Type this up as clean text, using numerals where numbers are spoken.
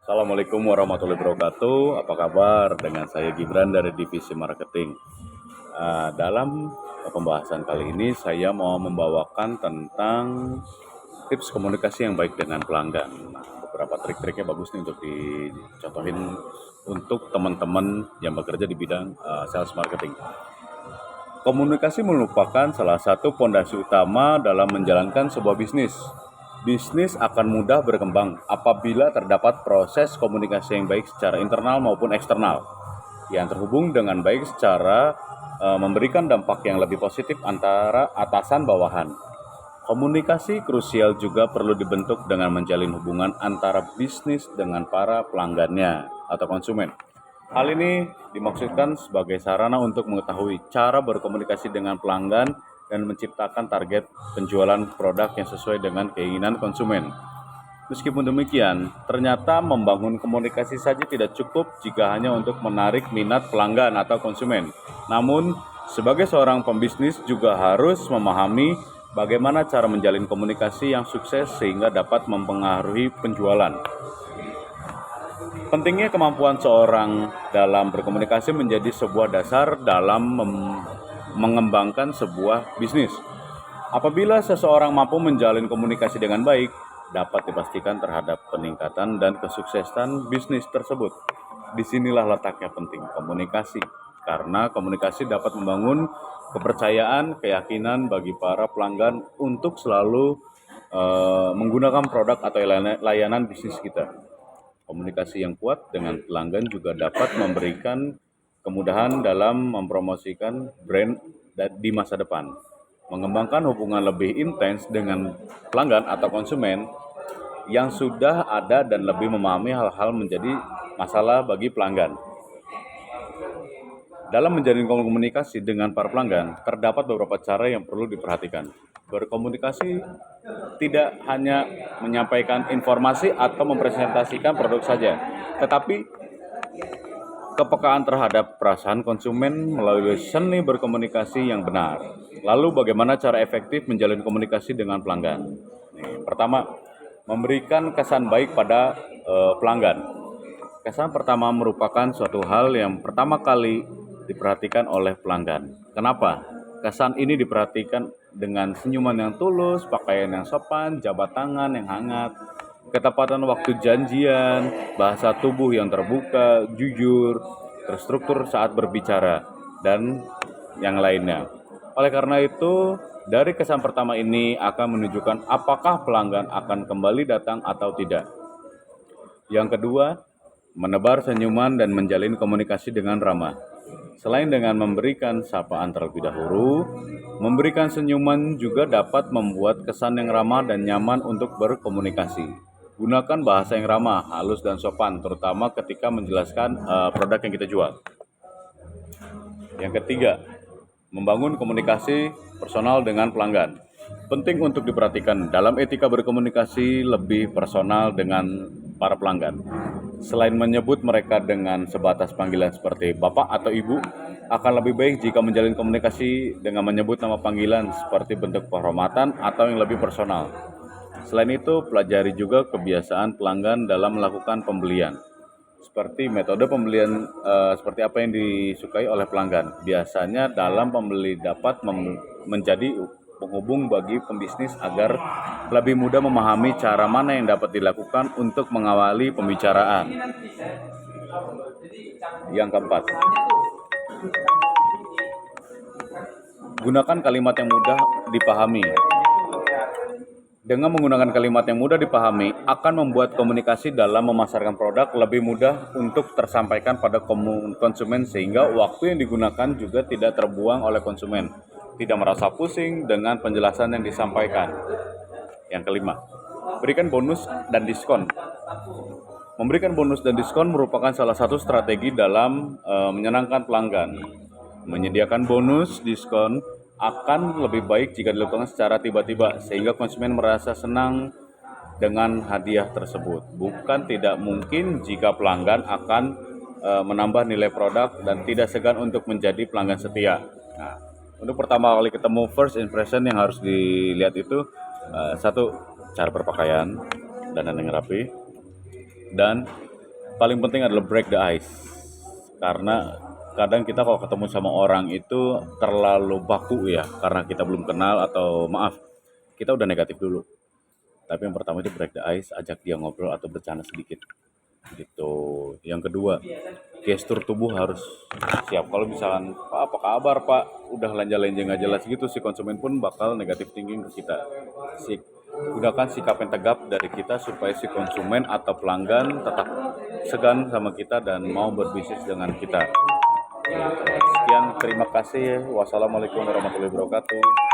Assalamualaikum warahmatullahi wabarakatuh. Apa kabar? Dengan saya Gibran dari Divisi Marketing. Dalam pembahasan kali ini saya mau membawakan tentang tips komunikasi yang baik dengan pelanggan. Nah, beberapa trik-triknya bagus nih untuk dicontohin untuk teman-teman yang bekerja di bidang sales marketing. Komunikasi merupakan salah satu pondasi utama dalam menjalankan sebuah bisnis. Bisnis akan mudah berkembang apabila terdapat proses komunikasi yang baik secara internal maupun eksternal, yang terhubung dengan baik secara memberikan dampak yang lebih positif antara atasan bawahan. Komunikasi krusial juga perlu dibentuk dengan menjalin hubungan antara bisnis dengan para pelanggannya atau konsumen. Hal ini dimaksudkan sebagai sarana untuk mengetahui cara berkomunikasi dengan pelanggan dan menciptakan target penjualan produk yang sesuai dengan keinginan konsumen. Meskipun demikian, ternyata membangun komunikasi saja tidak cukup jika hanya untuk menarik minat pelanggan atau konsumen. Namun, sebagai seorang pembisnis juga harus memahami bagaimana cara menjalin komunikasi yang sukses sehingga dapat mempengaruhi penjualan. Pentingnya kemampuan seorang dalam berkomunikasi menjadi sebuah dasar dalam mengembangkan sebuah bisnis. Apabila seseorang mampu menjalin komunikasi dengan baik, dapat dipastikan terhadap peningkatan dan kesuksesan bisnis tersebut. Disinilah letaknya penting komunikasi, karena komunikasi dapat membangun kepercayaan, keyakinan bagi para pelanggan untuk selalu menggunakan produk atau layanan bisnis kita. Komunikasi yang kuat dengan pelanggan juga dapat memberikan kemudahan dalam mempromosikan brand di masa depan. Mengembangkan hubungan lebih intens dengan pelanggan atau konsumen yang sudah ada dan lebih memahami hal-hal menjadi masalah bagi pelanggan. Dalam menjalin komunikasi dengan para pelanggan, terdapat beberapa cara yang perlu diperhatikan. Berkomunikasi tidak hanya menyampaikan informasi atau mempresentasikan produk saja, tetapi kepekaan terhadap perasaan konsumen melalui seni berkomunikasi yang benar. Lalu bagaimana cara efektif menjalin komunikasi dengan pelanggan? Pertama, memberikan kesan baik pada pelanggan. Kesan pertama merupakan suatu hal yang pertama kali diperhatikan oleh pelanggan. Kenapa? Kesan ini diperhatikan dengan senyuman yang tulus, pakaian yang sopan, jabat tangan yang hangat, ketepatan waktu janjian, bahasa tubuh yang terbuka, jujur, terstruktur saat berbicara, dan yang lainnya. Oleh karena itu, dari kesan pertama ini akan menunjukkan apakah pelanggan akan kembali datang atau tidak. Yang kedua, menebar senyuman dan menjalin komunikasi dengan ramah. Selain dengan memberikan sapaan terlebih dahulu, memberikan senyuman juga dapat membuat kesan yang ramah dan nyaman untuk berkomunikasi. Gunakan bahasa yang ramah, halus dan sopan, terutama ketika menjelaskan produk yang kita jual. Yang ketiga, membangun komunikasi personal dengan pelanggan. Penting untuk diperhatikan dalam etika berkomunikasi lebih personal dengan para pelanggan. Selain menyebut mereka dengan sebatas panggilan seperti Bapak atau Ibu, akan lebih baik jika menjalin komunikasi dengan menyebut nama panggilan seperti bentuk penghormatan atau yang lebih personal. Selain itu, pelajari juga kebiasaan pelanggan dalam melakukan pembelian. Seperti metode pembelian seperti apa yang disukai oleh pelanggan. Biasanya dalam pembeli dapat menjadi penghubung bagi pembisnis agar lebih mudah memahami cara mana yang dapat dilakukan untuk mengawali pembicaraan. Yang keempat, gunakan kalimat yang mudah dipahami. Dengan menggunakan kalimat yang mudah dipahami akan membuat komunikasi dalam memasarkan produk lebih mudah untuk tersampaikan pada konsumen sehingga waktu yang digunakan juga tidak terbuang oleh konsumen, tidak merasa pusing dengan penjelasan yang disampaikan. Yang kelima, berikan bonus dan diskon. Memberikan bonus dan diskon merupakan salah satu strategi dalam menyenangkan pelanggan. Menyediakan bonus, diskon akan lebih baik jika dilakukan secara tiba-tiba sehingga konsumen merasa senang dengan hadiah tersebut. Bukan tidak mungkin jika pelanggan akan menambah nilai produk dan tidak segan untuk menjadi pelanggan setia. Nah, untuk pertama kali ketemu first impression yang harus dilihat itu satu, cara berpakaian dan yang rapi, dan paling penting adalah break the ice. Karena kadang kita kalau ketemu sama orang itu terlalu baku ya, karena kita belum kenal atau maaf, kita udah negatif dulu. Tapi yang pertama itu break the ice, ajak dia ngobrol atau bercanda sedikit gitu. Yang kedua, gestur tubuh harus siap. Kalau misalkan, Pak apa kabar Pak, udah lenja-lenja nggak jelas gitu, si konsumen pun bakal negatif thinking ke kita. Si, gunakan sikap yang tegap dari kita supaya si konsumen atau pelanggan tetap segan sama kita dan mau berbisnis dengan kita. Sekian, terima kasih. Wassalamualaikum warahmatullahi wabarakatuh.